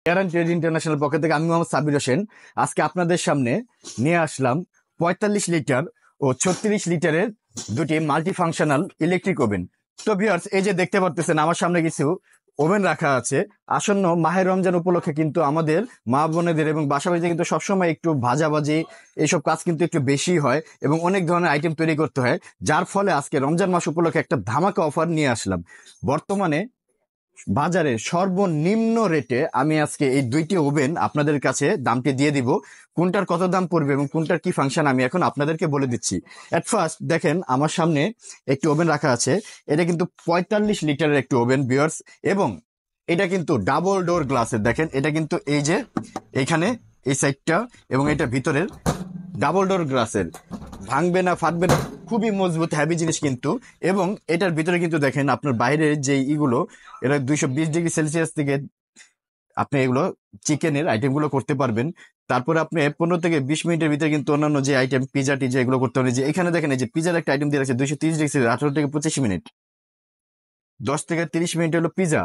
Air and trade international পক্ষ থেকে আমি মোহাম্মদ সাবির হোসেন আজকে আপনাদের সামনে নিয়ে আসলাম ৪৫ লিটার ও ৩৬ লিটারের দুটি মাল্টি ফাংশনাল ইলেকট্রিক ওভেন। তো ভিউয়ার্স, এই যে দেখতে পারতেছেন আমার সামনে কিছু ওভেন রাখা আছে। আসন্ন মাহে রমজান উপলক্ষে কিন্তু আমাদের মা বোনেদের এবং বাসা বাড়িতে কিন্তু সবসময় একটু ভাজাভাজি এইসব কাজ কিন্তু একটু বেশি হয় এবং অনেক ধরনের আইটেম তৈরি করতে হয়, যার ফলে আজকে রমজান মাস উপলক্ষে একটা ধামাকা অফার নিয়ে আসলাম। বর্তমানে বাজারে সর্বনিম্ন রেটে আমি আজকে এই দুইটি ওভেন আপনাদের কাছে দামটি দিয়ে দিব। কোনটার কত দাম পড়বে এবং কোনটার কি ফাংশন আমি এখন আপনাদেরকে বলে দিচ্ছি। এট ফার্স্ট দেখেন আমার সামনে একটি ওভেন রাখা আছে। এটা কিন্তু ৪৫ লিটারের একটি ওভেন ভিউয়ার্স, এবং এটা কিন্তু ডাবল ডোর গ্লাসের। দেখেন এটা কিন্তু এই যে এইখানে এই সাইডটা এবং এটা ভিতরের ডাবল ডোর গ্লাসের, ভাঙবে না ফাটবে না, খুবই মজবুত হ্যাভি জিনিস কিন্তু। এবং এটার ভিতরে কিন্তু দেখেন আপনার বাইরের যে ইগুলো, এটা ২২০ ডিগ্রি সেলসিয়াস থেকে আপনি এগুলো চিকেনের আইটেমগুলো করতে পারবেন। তারপরে আপনি ১৫ থেকে ২০ মিনিটের ভিতরে কিন্তু অন্যান্য যে আইটেম পিজা টিজা এগুলো করতে পারবেন। যে এখানে দেখেন এই যে পিজার একটা আইটেম দিয়ে রাখছে ২৩০ ডিগ্রি, ১৮ থেকে ২৫ মিনিট, ১০ থেকে ৩০ মিনিট হলো পিজা।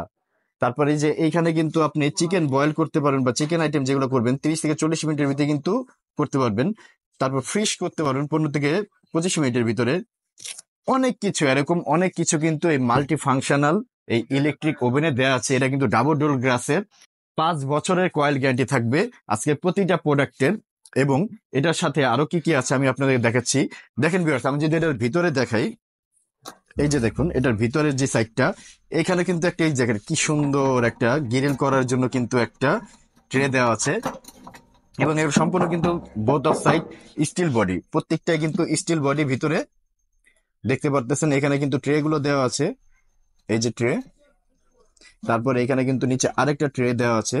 তারপরে যে এইখানে কিন্তু আপনি চিকেন বয়েল করতে পারবেন বা চিকেন আইটেম যেগুলো করবেন ৩০ থেকে ৪০ মিনিটের ভিতরে কিন্তু করতে পারবেন। তারপর ফ্রিশ করতে পারবেন ১৫ থেকে ২৫ মিনিটের ভিতরে। অনেক কিছু এরকম অনেক কিছু কিন্তু এই মাল্টি ফাংশনাল এই ইলেকট্রিক ওভেনে দেওয়া আছে। এটা কিন্তু ডাবল ডোর গ্লাসের, ৫ বছরের কয়েল গ্যারান্টি থাকবে আজকে প্রতিটা প্রোডাক্টের। এবং এটার সাথে আরো কি কি আছে আমি আপনাদের দেখাচ্ছি। দেখেন ভিউয়ার্স, আমি যদি এটার ভিতরে দেখাই, এই যে দেখুন এটার ভিতরের যে সাইডটা, এখানে কিন্তু একটা এই জায়গায় কি সুন্দর একটা গ্রিল করার জন্য কিন্তু একটা ট্রে দেওয়া আছে। এবং এর সম্পূর্ণ কিন্তু both of side steel body, প্রত্যেকটাই কিন্তু স্টিল বডি ভিতরে দেখতে পারতেছেন। এখানে কিন্তু ট্রে গুলো দেওয়া আছে, এই যে ট্রে। তারপরে এখানে কিন্তু নিচে আরেকটা ট্রে দেওয়া আছে।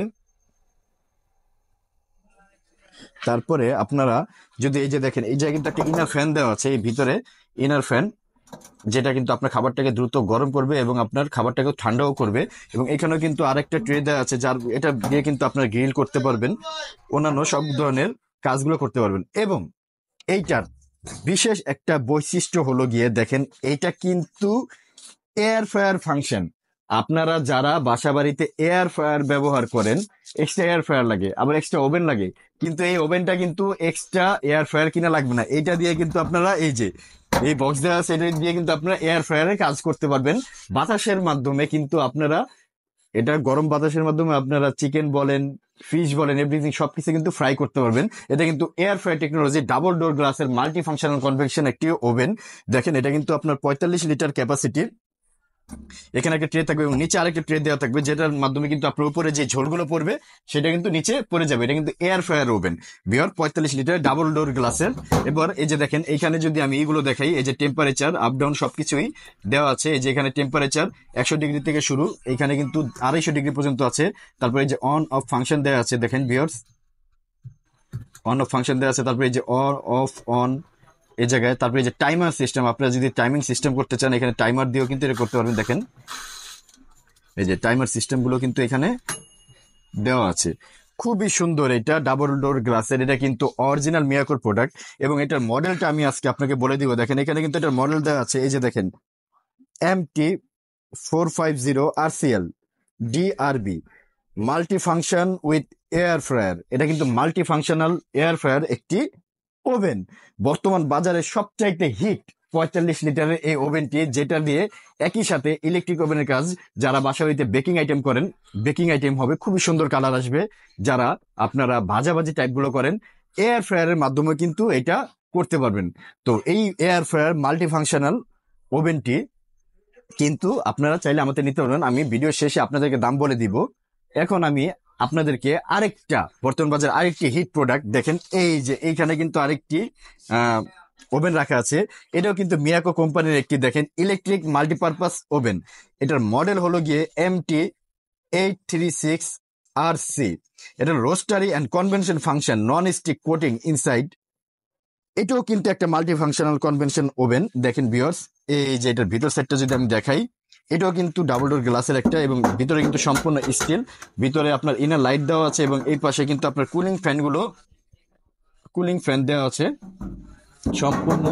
তারপরে আপনারা যদি এই যে দেখেন, এই জায়গায় কিন্তু একটা ইনার ফ্যান দেওয়া আছে এই ভিতরে, ইনার ফ্যান, যেটা কিন্তু আপনার খাবারটাকে দ্রুত গরম করবে এবং আপনার খাবারটাকে ঠান্ডাও করবে। এবং এখানেও কিন্তু আরেকটা ট্রে দেওয়া আছে, যার এটা দিয়ে কিন্তু আপনার গ্রিল করতে পারবেন, অন্যান্য সব ধরনের কাজগুলো করতে পারবেন। এবং এইটার বিশেষ একটা বৈশিষ্ট্য হলো গিয়ে দেখেন, এইটা কিন্তু এয়ার ফ্রায়ার ফাংশন। আপনারা যারা বাসা বাড়িতে এয়ার ফ্রায়ার ব্যবহার করেন, এক্সট্রা এয়ার ফ্রায়ার লাগে, আবার এক্সট্রা ওভেন লাগে, কিন্তু এই ওভেনটা কিন্তু এক্সট্রা এয়ার ফ্রায়ার কিনা লাগবে না। এইটা দিয়ে কিন্তু আপনারা এই যে এই বক্স দেওয়া আছে, এটা দিয়ে কিন্তু আপনারা এয়ার ফ্রায়ারে কাজ করতে পারবেন। বাতাসের মাধ্যমে কিন্তু আপনারা, এটা গরম বাতাসের মাধ্যমে আপনারা চিকেন বলেন, ফিশ বলেন, এভরিথিং সবকিছু কিন্তু ফ্রাই করতে পারবেন। এটা কিন্তু air fry technology double door গ্লাসের মাল্টি ফাংশনাল কনভেকশন একটি ওভেন। দেখেন এটা কিন্তু আপনার ৪৫ লিটার ক্যাপাসিটির। এখানে একটা ট্রে থাকবে এবং নিচে আরেকটা ট্রে দেওয়া থাকবে, যেটার মাধ্যমে কিন্তু আপনার উপরে যে ঝোলগুলো পড়বে সেটা কিন্তু নিচে পড়ে যাবে। এটা কিন্তু এয়ার ফ্রায়ার ওভেন বিয়ার ৪৫ লিটার ডাবল ডোর গ্লাসের। এবার এই যে দেখেন, এইখানে যদি আমি এইগুলো দেখাই, এই যে টেম্পারেচার আপ ডাউন সবকিছুই দেওয়া আছে। এই যে এখানে টেম্পারেচার ১০০ ডিগ্রি থেকে শুরু, এখানে কিন্তু ২৫০ ডিগ্রি পর্যন্ত আছে। তারপরে এই যে অন অফ ফাংশন দেওয়া আছে, দেখেন ভিউয়ার্স, অন অফ ফাংশন দেওয়া আছে। তারপরে এই যে অন অফ অন এই জায়গায়। তারপরে এই যে টাইমার সিস্টেম, আপনারা যদি টাইমিং সিস্টেম করতে চান এখানে টাইমার দিয়েও কিন্তু এটা করতে পারবেন। দেখেন এই যে টাইমার সিস্টেম গুলো কিন্তু এখানে দেওয়া আছে। খুবই সুন্দর, এটা ডাবল ডোর গ্লাসের, এটা কিন্তু অরিজিনাল মিয়াকোর প্রোডাক্ট। এবং এটার মডেলটা আমি আজকে আপনাকে বলে দিব। দেখেন এখানে কিন্তু এটার মডেল দেওয়া আছে, এই যে দেখেন MT450 RCL DRB multi function with air fryer. এটা কিন্তু মাল্টি ফাংশনাল এয়ার ফ্রায়ার একটি ওভেন। বর্তমান বাজারে সবচাইতে হিট ৪৫ লিটারের এই ওভেনটি, যেটা দিয়ে একই সাথে ইলেকট্রিক ওভেনের কাজ, যারা বাসা বাড়িতে বেকিং আইটেম করেন, বেকিং আইটেম হবে, খুবই সুন্দর কালার আসবে। যারা আপনারা ভাজাভাজি টাইপগুলো করেন, এয়ার ফ্রায়ারের মাধ্যমে কিন্তু এটা করতে পারবেন। তো এই এয়ার ফ্রায়ার মাল্টি ফাংশনাল ওভেনটি কিন্তু আপনারা চাইলে আমাদের নিতে পারবেন। আমি ভিডিও শেষে আপনাদেরকে দাম বলে দিব। এখন আমি আপনাদেরকে আরেকটা বর্তমান বাজার আরেকটি হিট প্রোডাক্ট দেখেন, এই যে এইখানে কিন্তু আরেকটি ওভেন রাখা আছে। এটাও কিন্তু মিয়াকো কোম্পানির একটি, দেখেন, ইলেকট্রিক মাল্টিপারপাস ওভেন। এটার মডেল হলো গিয়ে MT836RC। এটা rotisserie and convection function non stick coating inside. এটাও কিন্তু একটা মাল্টি ফাংশনাল কনভেনশন ওভেন। দেখেন ভিউয়ার্স, এই যে এটার ভিতর সাইডটা যদি আমি দেখাই, এটাও কিন্তু ডাবল ডোর গ্লাসের একটা, এবং ভিতরে কিন্তু সম্পূর্ণ স্টিল। ভিতরে আপনার ইনার লাইট দেওয়া আছে এবং এই পাশে কিন্তু আপনার কুলিং ফ্যান দেওয়া আছে, সম্পূর্ণ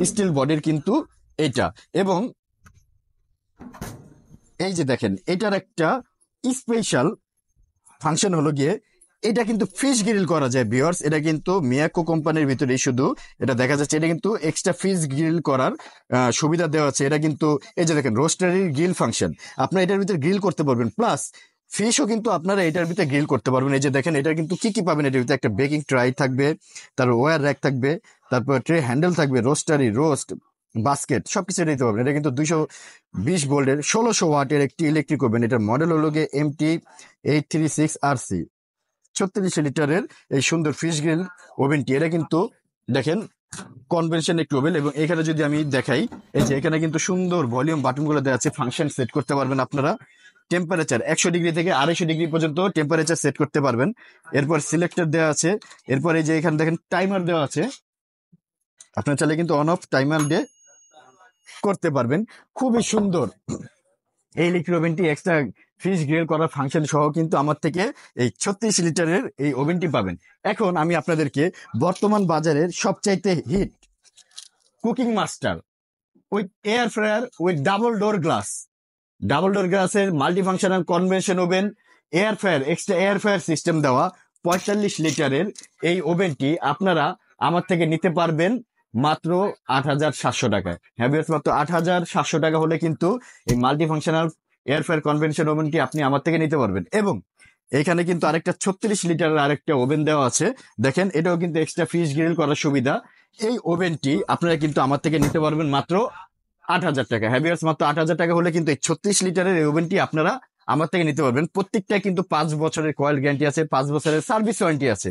স্টিল বডির কিন্তু এটা। এবং এই যে দেখেন এটার একটা স্পেশাল ফাংশন হলো গিয়ে এটা কিন্তু ফিশ গ্রিল করা যায় ভিউয়ার্স। এটা কিন্তু মিয়াকো কোম্পানির ভিতরে শুধু এটা দেখা যাচ্ছে, এটা কিন্তু এক্সট্রা ফিশ গ্রিল করার সুবিধা দেওয়া আছে। এটা কিন্তু এই যে দেখেন রোস্টারি গ্রিল ফাংশন, আপনারা এটার ভিতরে গ্রিল করতে পারবেন, প্লাস ফিশও কিন্তু আপনারা এটার ভিতরে গ্রিল করতে পারবেন। এই যে দেখেন এটা কিন্তু কি কি পাবেন এটার ভিতরে, একটা বেকিং ট্রাই থাকবে, তারপর ওয়্যার র্যাক থাকবে, তারপর ট্রে হ্যান্ডেল থাকবে, রোস্টারি রোস্ট বাস্কেট সবকিছু দিতে পারবেন। এটা কিন্তু 220 ভোল্টের 1600 ওয়াটের একটি ইলেকট্রিক ওভেন। এটার মডেল হলো গিয়ে MT836RC, 36 লিটারের এই সুন্দর ফিশ গ্রিল ওভেনটি। এটা কিন্তু দেখেন কনভেনশন একটি ওভেন, এবং এখানে যদি আমি দেখাই, এই যে এখানে কিন্তু সুন্দর ভলিউম বাটনগুলো দেওয়া আছে, ফাংশন সেট করতে পারবেন আপনারা। টেম্পারেচার 100 ডিগ্রি থেকে 250 ডিগ্রি পর্যন্ত টেম্পারেচার সেট করতে পারবেন। এরপর সিলেক্টর দেওয়া আছে, এরপর এই যে এখানে দেখেন টাইমার দেওয়া আছে, আপনার চাইলে কিন্তু অন অফ টাইমার দিয়ে করতে পারবেন। খুবই সুন্দর এই ইলেকট্রিক ওভেনটি, এক্সট্রা ফিশ গ্রিল করার ফাংশন সহ কিন্তু আমার থেকে এই 36 লিটারের এই ওভেনটি পাবেন। এখন আমি আপনাদেরকে বর্তমান বাজারের সবচাইতে hit cooking master with air fryer with double door গ্লাসের multi functional convection oven, air fryer extra air fryer system দেওয়া 45 লিটারের এই ওভেনটি আপনারা আমার থেকে নিতে পারবেন মাত্র 8,700 টাকায়। হ্যাঁ ভিউয়ার্স, মাত্র 8,700 টাকা হলে কিন্তু এই multi functional air fryer convection ওভেনটি আপনি আমার থেকে নিতে পারবেন। এবং এখানে কিন্তু আরেকটা 36 লিটারের আরেকটা ওভেন দেওয়া আছে, দেখেন এটাও কিন্তু এক্সট্রা ফিশ গ্রিল করার সুবিধা। এই ওভেনটি আপনারা কিন্তু আমার থেকে নিতে পারবেন মাত্র 8,000 টাকা। হ্যাঁ ভিউয়ার্স, মাত্র 8,000 টাকা হলে কিন্তু এই 36 লিটারের এই ওভেনটি আপনারা আমার থেকে নিতে পারবেন। প্রত্যেকটা কিন্তু 5 বছরের কয়েল গ্যারান্টি আছে, 5 বছরের সার্ভিস ওয়ারেন্টি আছে।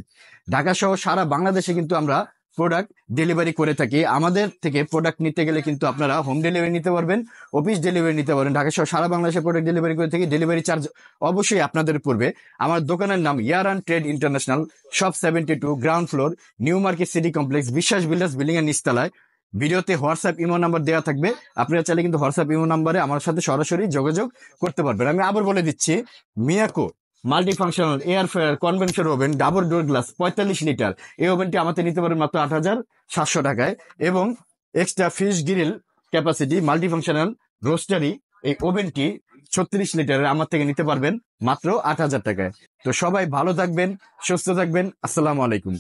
ঢাকা সহ সারা বাংলাদেশে কিন্তু আমরা প্রোডাক্ট ডেলিভারি করে থাকি। আমাদের থেকে প্রোডাক্ট নিতে গেলে কিন্তু আপনারা হোম ডেলিভারি নিতে পারবেন, অফিস ডেলিভারি নিতে পারবেন। ঢাকা সহ সারা বাংলাদেশে প্রোডাক্ট ডেলিভারি করে থাকি, ডেলিভারি চার্জ অবশ্যই আপনাদের পড়বে। আমার দোকানের নাম Yaran trade international, shop 72, ground floor, new market city complex, Biswas builders building এর নিচতলায়। ভিডিওতে হোয়াটসঅ্যাপ ইমো নাম্বার দেওয়া থাকবে, আপনারা চাইলে কিন্তু হোয়াটসঅ্যাপ ইমো নাম্বারে আমার সাথে সরাসরি যোগাযোগ করতে পারবেন। আমি আবার বলে দিচ্ছি, Miyako multi functional air fryer convection oven double door glass 45 litre, এই ওভেনটি আমাদের নিতে পারেন মাত্র 8,700 টাকায়। এবং extra fish grill capacity multi functional rotisserie এই ওভেনটি 36 লিটারের আমার থেকে নিতে পারবেন মাত্র 8,000 টাকায়। তো সবাই ভালো থাকবেন, সুস্থ থাকবেন, আসসালামু আলাইকুম।